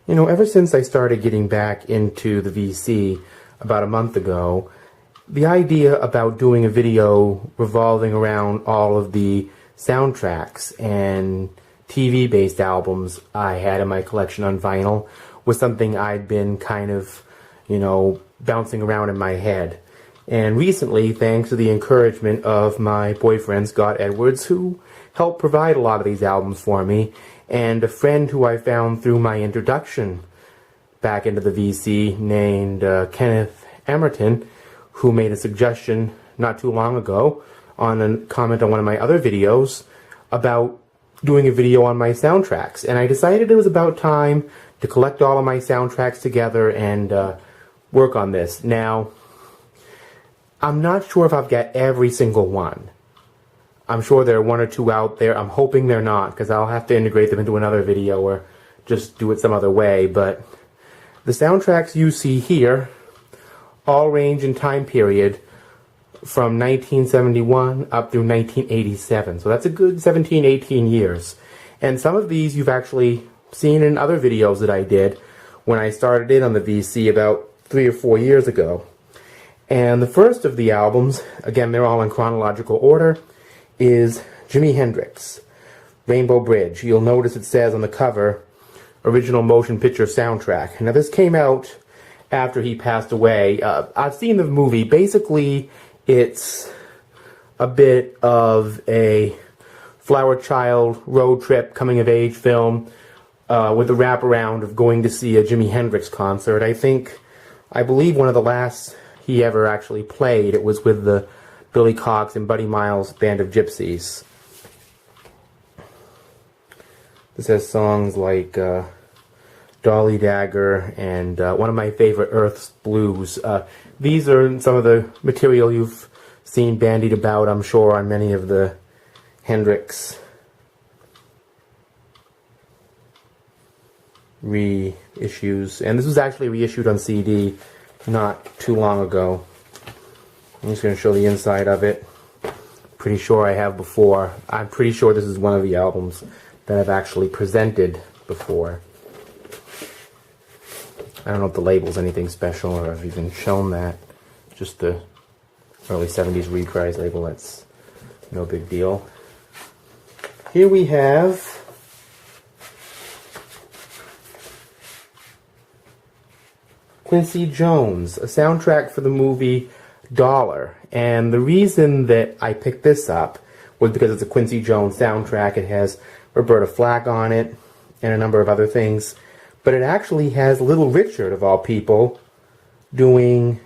You know, ever since I started getting back into the VC about a month ago, the idea about doing a video revolving around all of the soundtracks and TV-based albums I had in my collection on vinyl was something I'd been kind of, bouncing around in my head. And recently, thanks to the encouragement of my boyfriend, Scott Edwards, who helped provide a lot of these albums for me, and a friend who I found through my introduction back into the VC named Kenneth Emerton, who made a suggestion not too long ago on a comment on one of my other videos about doing a video on my soundtracks. And I decided it was about time to collect all of my soundtracks together and work on this. Now, I'm not sure if I've got every single one. I'm sure there are one or two out there. I'm hoping they're not, because I'll have to integrate them into another video or just do it some other way. But the soundtracks you see here all range in time period from 1971 up through 1987. So that's a good 17, 18 years. And some of these you've actually seen in other videos that I did when I started in on the VC about 3 or 4 years ago. And the first of the albums, again, they're all in chronological order, is Jimi Hendrix, Rainbow Bridge. You'll notice it says on the cover, original motion picture soundtrack. Now this came out after he passed away. I've seen the movie. Basically, it's a bit of a flower child road trip coming of age film with the wraparound of going to see a Jimi Hendrix concert. I believe one of the last he ever actually played, it was with the Billy Cox and Buddy Miles Band of Gypsies. This has songs like Dolly Dagger and one of my favorite, Earth's Blues. These are some of the material you've seen bandied about, I'm sure, on many of the Hendrix reissues. And this was actually reissued on CD not too long ago. I'm just going to show the inside of it. Pretty sure I have before. I'm pretty sure this is one of the albums that I've actually presented before. I don't know if the label's anything special or I've even shown that. Just the early 70s reprise label, that's no big deal. Here we have Quincy Jones, a soundtrack for the movie Dollar. And the reason that I picked this up was because it's a Quincy Jones soundtrack. It has Roberta Flack on it and a number of other things. But it actually has Little Richard, of all people, doing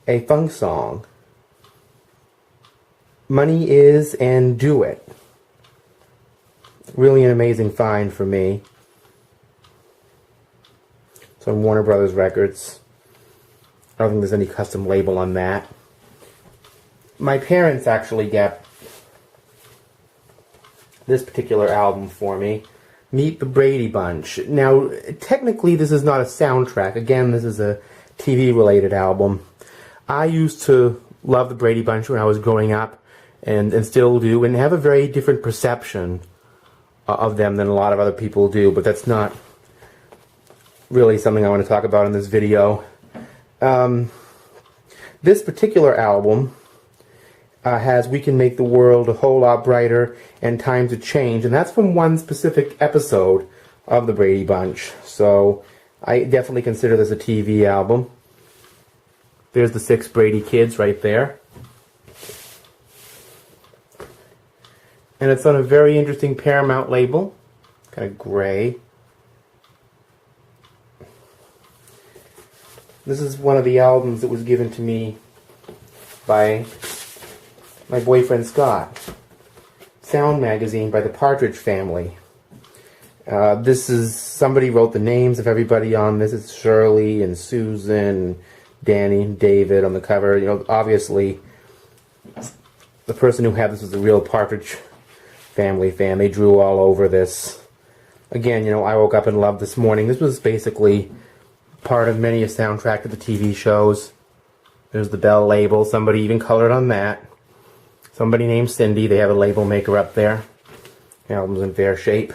a funk song. Money Is and Do It. Really an amazing find for me. It's on Warner Brothers Records. I don't think there's any custom label on that. My parents actually got this particular album for me, Meet the Brady Bunch. Now, technically this is not a soundtrack. Again, this is a TV-related album. I used to love the Brady Bunch when I was growing up, and still do, and have a very different perception of them than a lot of other people do, but that's not really something I want to talk about in this video. This particular album has We Can Make the World a Whole Lot Brighter and Time to Change, and that's from one specific episode of the Brady Bunch. So I definitely consider this a TV album. There's the 6 Brady kids right there. And it's on a very interesting Paramount label, kind of gray. This is one of the albums that was given to me by my boyfriend Scott. Sound Magazine by the Partridge Family. This is, somebody wrote the names of everybody on this. It's Shirley and Susan, Danny, and David on the cover. You know, obviously, the person who had this was a real Partridge Family fan. They drew all over this. Again, you know, I woke up in love this morning. This was basically part of many a soundtrack to the TV shows. There's the Bell label. Somebody even colored on that. Somebody named Cindy. They have a label maker up there. The album's in fair shape.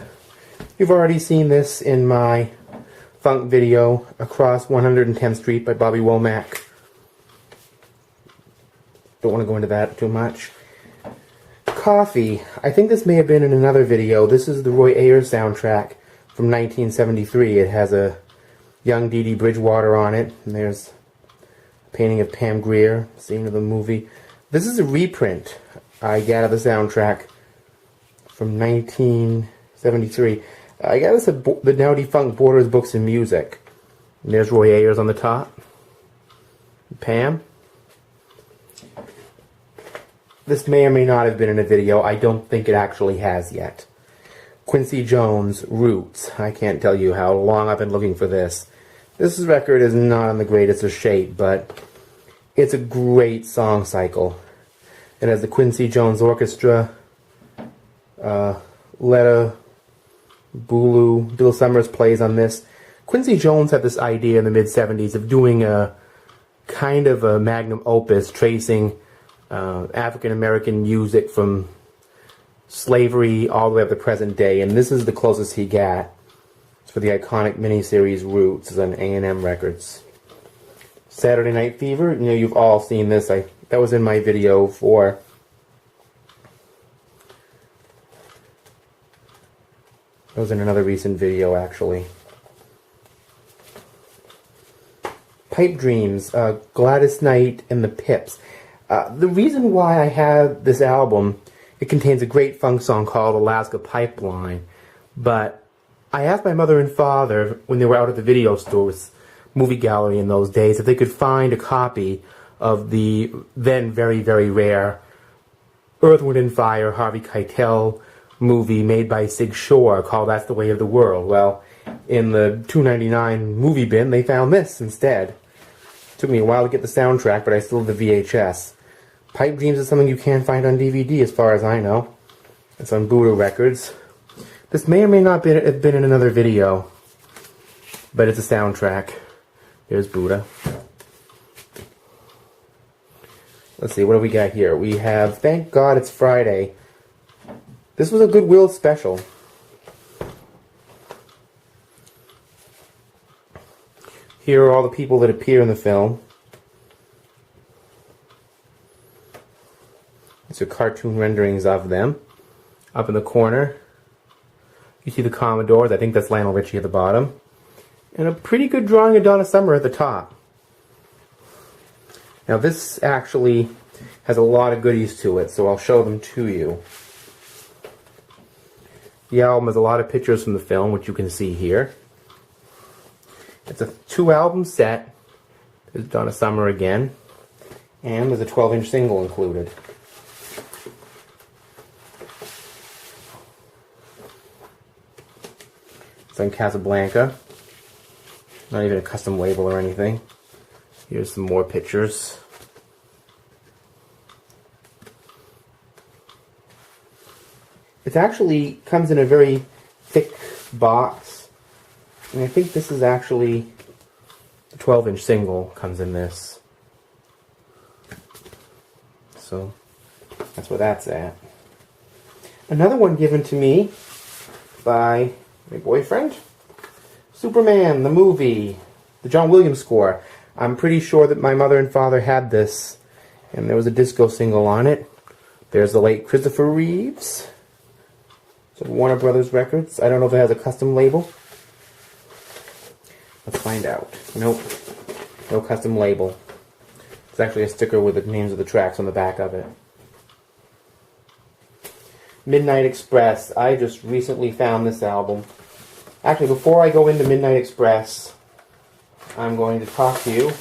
You've already seen this in my funk video, Across 110th Street by Bobby Womack. Don't want to go into that too much. Coffee. I think this may have been in another video. This is the Roy Ayers soundtrack from 1973. It has a young Dee Dee Bridgewater on it. And there's a painting of Pam Grier, scene of the movie. This is a reprint I got of the soundtrack from 1973. I got this at the now defunct Borders Books and Music. And there's Roy Ayers on the top. Pam. This may or may not have been in a video. I don't think it actually has yet. Quincy Jones, Roots. I can't tell you how long I've been looking for this. This record is not in the greatest of shape, but it's a great song cycle. It has the Quincy Jones Orchestra, Letta Bulu, Bill Summers plays on this. Quincy Jones had this idea in the mid-70s of doing a kind of a magnum opus tracing African-American music from slavery all the way up to present day, and this is the closest he got. It's for the iconic miniseries Roots on A&M Records. Saturday Night Fever, you know, you've all seen this. That was in my video for that was in another recent video, actually. Pipe Dreams, Gladys Knight and the Pips. The reason why I have this album, it contains a great funk song called Alaska Pipeline, but I asked my mother and father when they were out at the video stores, movie gallery in those days, if they could find a copy of the then very, very rare Earth, Wind & Fire Harvey Keitel movie made by Sig Shore called That's the Way of the World. Well, in the $2.99 movie bin, they found this instead. Took me a while to get the soundtrack, but I still have the VHS. Pipe Dreams is something you can't find on DVD as far as I know. It's on Buddha Records. This may or may not have been in another video, but it's a soundtrack. There's Buddha. Let's see, what do we got here? We have Thank God It's Friday. This was a Goodwill special. Here are all the people that appear in the film. These are cartoon renderings of them. Up in the corner, you see the Commodores. I think that's Lionel Richie at the bottom. And a pretty good drawing of Donna Summer at the top. Now this actually has a lot of goodies to it, so I'll show them to you. The album has a lot of pictures from the film, which you can see here. It's a 2-album set. There's Donna Summer again. And there's a 12-inch single included. It's on Casablanca. Not even a custom label or anything. Here's some more pictures. It actually comes in a very thick box. And I think this is actually the 12-inch single comes in this. So that's where that's at. Another one given to me by my boyfriend. Superman, the movie, the John Williams score. I'm pretty sure that my mother and father had this, and there was a disco single on it. There's the late Christopher Reeves. So Warner Brothers Records. I don't know if it has a custom label. Let's find out. Nope. No custom label. It's actually a sticker with the names of the tracks on the back of it. Midnight Express. I just recently found this album. Actually, before I go into Midnight Express, I'm going to talk to you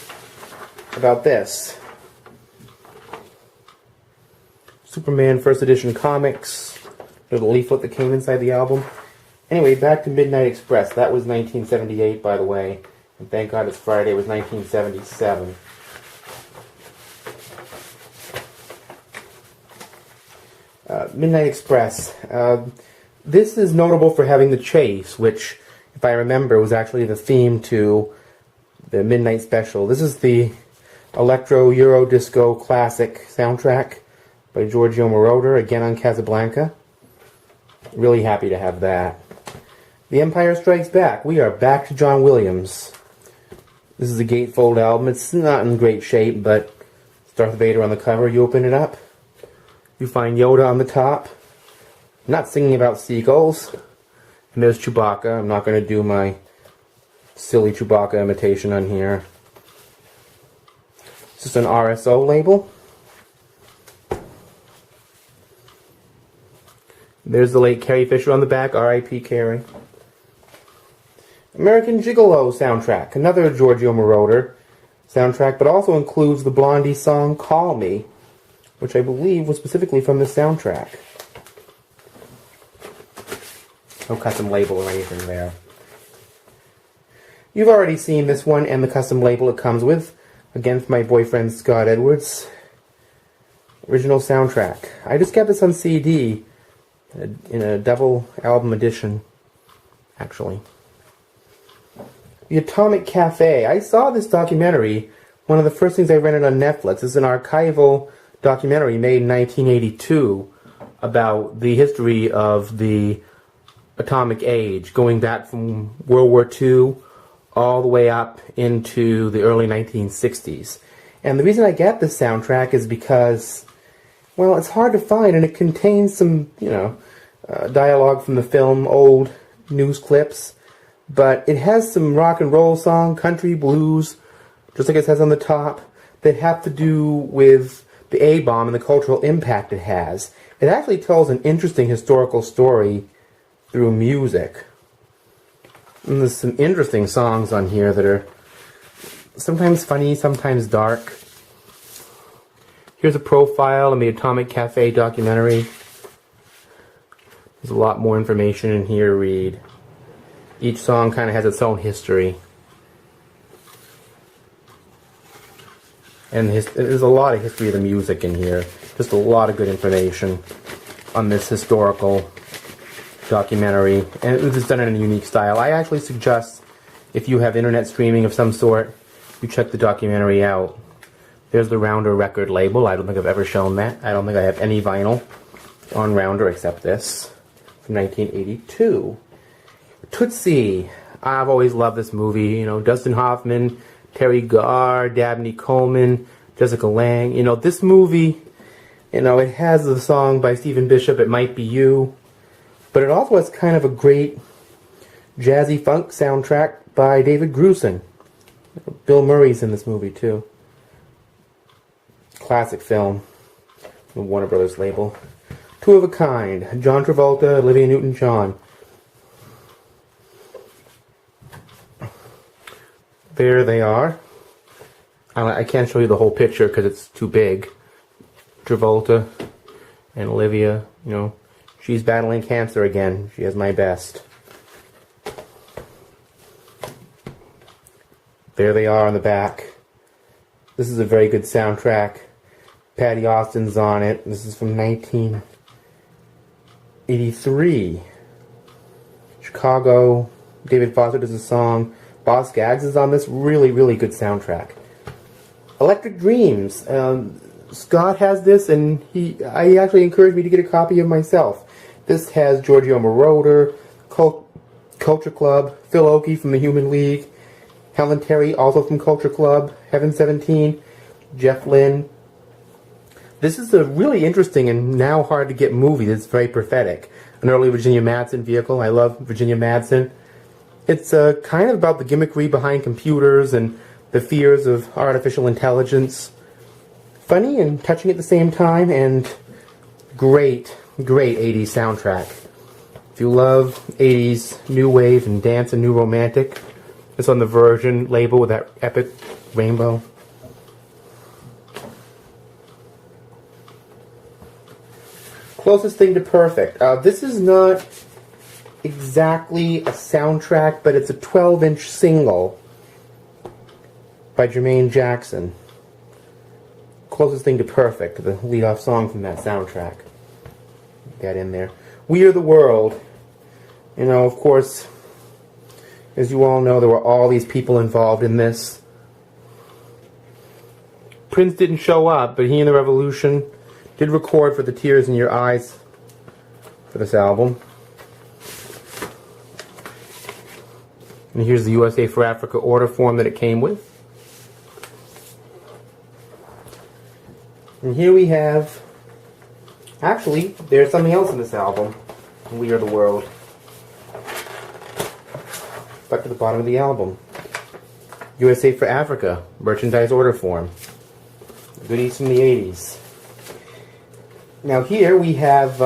about this. Superman First Edition Comics. Little leaflet that came inside the album. Anyway, back to Midnight Express. That was 1978, by the way. And Thank God It's Friday was 1977. Midnight Express. This is notable for having the chase, which, if I remember, was actually the theme to the Midnight Special. This is the Electro Euro Disco Classic soundtrack by Giorgio Moroder, again on Casablanca. Really happy to have that. The Empire Strikes Back. We are back to John Williams. This is a gatefold album. It's not in great shape, but it's Darth Vader on the cover. You open it up. You find Yoda on the top. Not singing about seagulls. And there's Chewbacca. I'm not going to do my silly Chewbacca imitation on here. It's just an RSO label. There's the late Carrie Fisher on the back. R.I.P. Carrie. American Gigolo soundtrack. Another Giorgio Moroder soundtrack, but also includes the Blondie song Call Me, which I believe was specifically from this soundtrack. No custom label or anything there. You've already seen this one and the custom label it comes with. Again, from my boyfriend Scott Edwards. Original soundtrack. I just got this on CD in a double album edition, actually. The Atomic Cafe. I saw this documentary. One of the first things I rented on Netflix. It's an archival documentary made in 1982 about the history of the atomic age, going back from World War II all the way up into the early 1960s. And the reason I get this soundtrack is because, well, it's hard to find, and it contains some, dialogue from the film, old news clips, but it has some rock and roll song, country, blues, just like it says on the top, that have to do with the A-bomb and the cultural impact it has. It actually tells an interesting historical story through music. And there's some interesting songs on here that are sometimes funny, sometimes dark. Here's a profile in the Atomic Cafe documentary. There's a lot more information in here to read. Each song kind of has its own history. And there's a lot of history of the music in here. Just a lot of good information on this historical documentary. And it was done in a unique style. I actually suggest, if you have internet streaming of some sort, you check the documentary out. There's the Rounder record label. I don't think I've ever shown that. I don't think I have any vinyl on Rounder except this from 1982. Tootsie. I've always loved this movie. Dustin Hoffman, Terry Garr, Dabney Coleman, Jessica Lange. This movie, it has the song by Stephen Bishop, It Might Be You, but it also has kind of a great jazzy funk soundtrack by David Grusin. Bill Murray's in this movie too. Classic film. The Warner Brothers label. Two of a Kind. John Travolta, Olivia Newton-John. There they are. I can't show you the whole picture because it's too big. Travolta and Olivia, she's battling cancer again. She has my best. There they are on the back. This is a very good soundtrack. Patty Austin's on it. This is from 1983. Chicago. David Foster does a song. Boss Gags is on this. Really, really good soundtrack. Electric Dreams. Scott has this, and he actually encouraged me to get a copy of myself. This has Giorgio Moroder, Culture Club, Phil Oakey from the Human League, Helen Terry, also from Culture Club, Heaven 17, Jeff Lynne. This is a really interesting and now hard to get movie that's very prophetic. An early Virginia Madsen vehicle. I love Virginia Madsen. It's kind of about the gimmickry behind computers and the fears of artificial intelligence. Funny and touching at the same time, and great, great 80s soundtrack. If you love 80s new wave and dance and new romantic, it's on the Version label with that epic rainbow. Closest Thing to Perfect. This is not exactly a soundtrack, but it's a 12-inch single by Jermaine Jackson. Closest Thing to Perfect, the lead-off song from that soundtrack. Got in there. We Are the World. Of course, as you all know, there were all these people involved in this. Prince didn't show up, but he and the Revolution did record for the Tears in Your Eyes for this album. And here's the USA for Africa order form that it came with. And here we have, actually, there's something else in this album. We Are the World. Back to the bottom of the album. USA for Africa, merchandise order form. Goodies from the 80s. Now here we have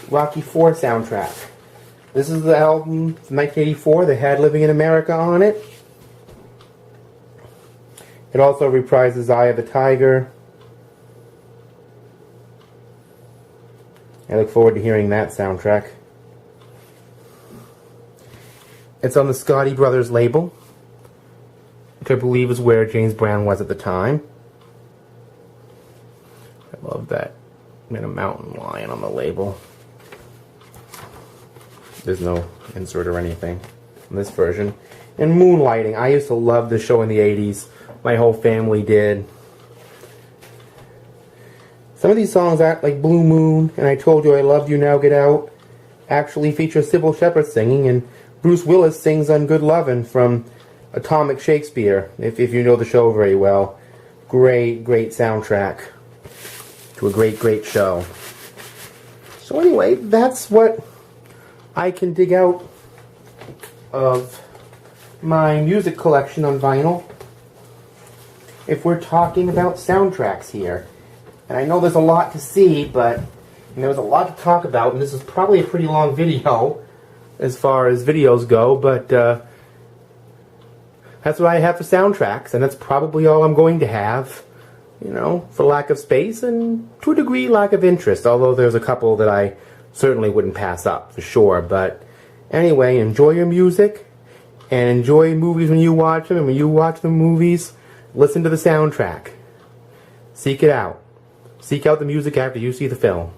Rocky IV soundtrack. This is the album from 1984 that had Living in America on it. It also reprises Eye of the Tiger. I look forward to hearing that soundtrack. It's on the Scotti Brothers label, which I believe is where James Brown was at the time. I love that. And a mountain lion on the label. There's no insert or anything in this version. And Moonlighting. I used to love this show in the 80s. My whole family did. Some of these songs act like Blue Moon and I Told You I Loved You, Now Get Out actually feature Sybil Shepherd singing, and Bruce Willis sings on Good Lovin' from Atomic Shakespeare, if you know the show very well. Great, great soundtrack to a great, great show. So anyway, that's what I can dig out of my music collection on vinyl if we're talking about soundtracks here. And I know there's a lot to see, but there's a lot to talk about, and this is probably a pretty long video as far as videos go, but that's what I have for soundtracks, and that's probably all I'm going to have, you know, for lack of space and to a degree lack of interest, although there's a couple that I certainly wouldn't pass up for sure. But anyway, enjoy your music and enjoy movies when you watch them, and when you watch the movies, listen to the soundtrack. Seek it out. Seek out the music after you see the film.